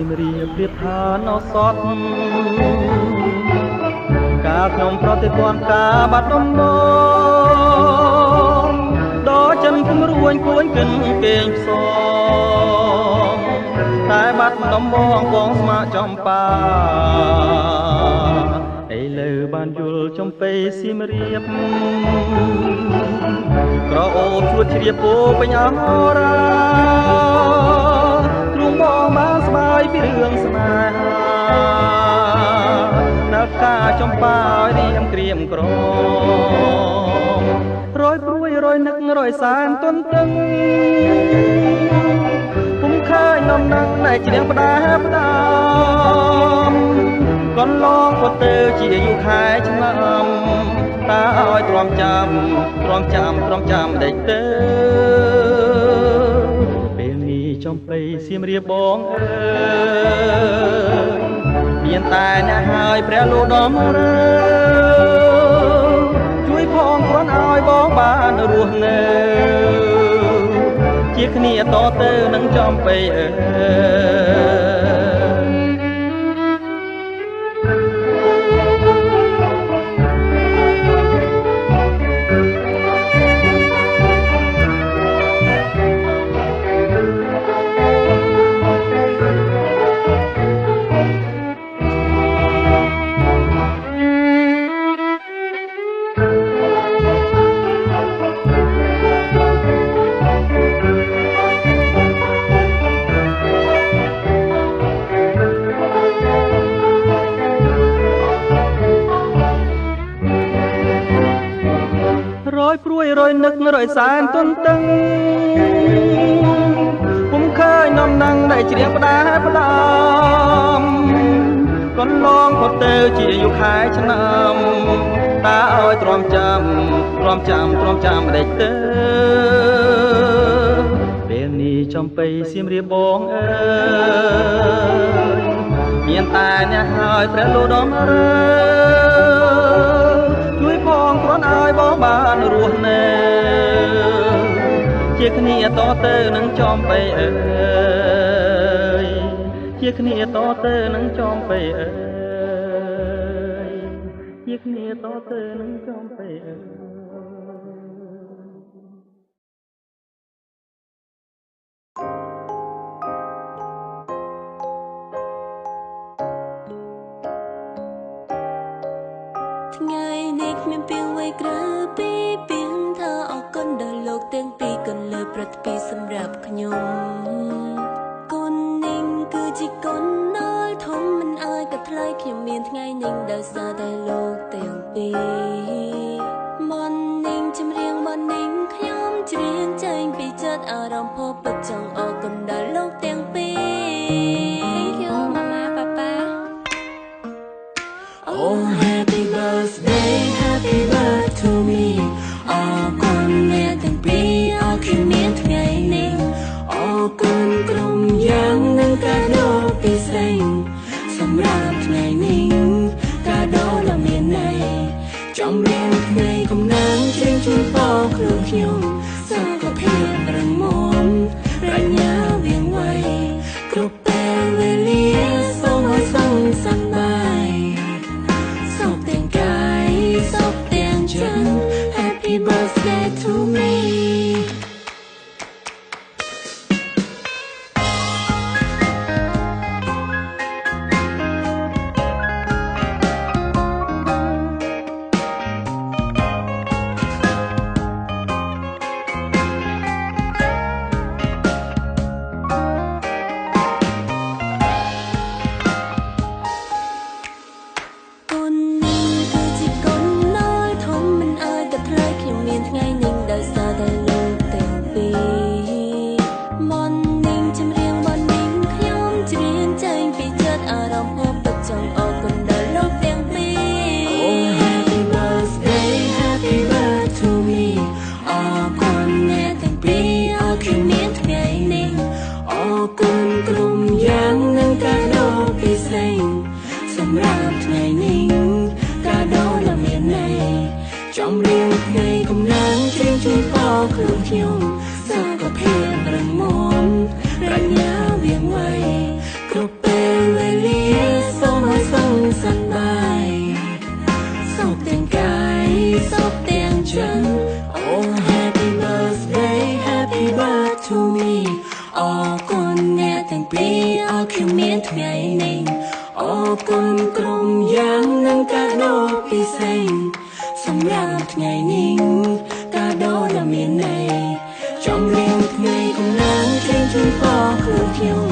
មរាបរៀបឋានអសតការខ្ញុំប្រតិព័ន្ធការបាត់ដំបងដល់ចិនគំរួញគួញគិនគេងផ្សងតែបាត់ដំបងបងស្មាចំបាឥឡូវបានយល់ចំបេសៀមរាបក្រអូបជួតជ្រាបពោពេញអរាទ្រូងបងបានស្បាយពីរឿងស្នេហានៅការចំបាឲ្យរៀមក្រៀមក្រមរយព្រួយរយនឹករយសានទន្ទឹងពុំឃើញនំនឹងតែជ្រៀងផ្ដាផ្ដាំកន្លងក៏ទៅជាយូរខែឆ្នាំតើឲ្យទ្រាំចាំដេចទៅពេលនេះចំបៃសៀមរាបបងអើយមានតែអ្នកហើយព្រះលោកដំរើជួយផងគ្រាន់ឲ្យបងបានរស់នៅជាគ្នាតទៅនឹងចំបៃអើព្រួយរយនឹករយសានទន្ទឹងពុំឃើញនំនឹងតែជ្រៀងផ្ដាផ្ដាំកន្លងក៏ទៅជាយូរខែឆ្នាំតើឲ្យទ្រាំចាំដេចទៅពេលនេះចំបៃសៀមរាបបងអើយមានតែអ្នកហើយព្រះលោកដំរើជួយផងគ្រាន់ឲ្យបងបានរស់នៅជាគ្នាតទៅនឹងចំបៃអើយជាគ្នាតទៅនឹងចំបៃអើយជាគ្នាតទៅនឹងចំបៃអើយថ្ងៃនេះគ្មានពីអ្វីក្រៅពីពាក្យថាអរគុណដល់លោកទាំងពីរគុណលើប្រតិពីសម្រាប់ខ្ញុំគុណនឹងគឺជាគុណដល់ធំមិនអាចកាត់ថ្លៃខ្ញុំមានថ្ងៃនេះដោយសារតែលោកទាំងពីរមននឹងចម្រៀងមននឹងខ្ញុំច្រៀងចេញពីចិត្តអារម្មណ៍ផុសពិតចង់អរគុណដល់លោកទាំងពីរ Thank you Mama Papa Oh happy birthday happy birthday to me អរគុណអ្នកទាំងពីរអរគុណមានថ្ងៃនេះអរគុណក្រុមយ៉ាងនឹងកាដូពិសេសសម្រាប់ថ្ងៃនេះកាដូដ៏មានន័យចំរៀងថ្ងៃកំណាងជ្រៀងជូនបងខ្លួនខ្ញុំសុខភាពរឹងមាំប្រាជ្ញាវាងវៃគ្រប់ពេលវេលាសូមឲ្យសុខសប្បាយសុខទាំងកាយសុខទាំងចិត្ត Happy birthday to me Hãy subscribe cho kênh Ghiền Mì Gõ để không bỏ lỡ ខ្ញុំ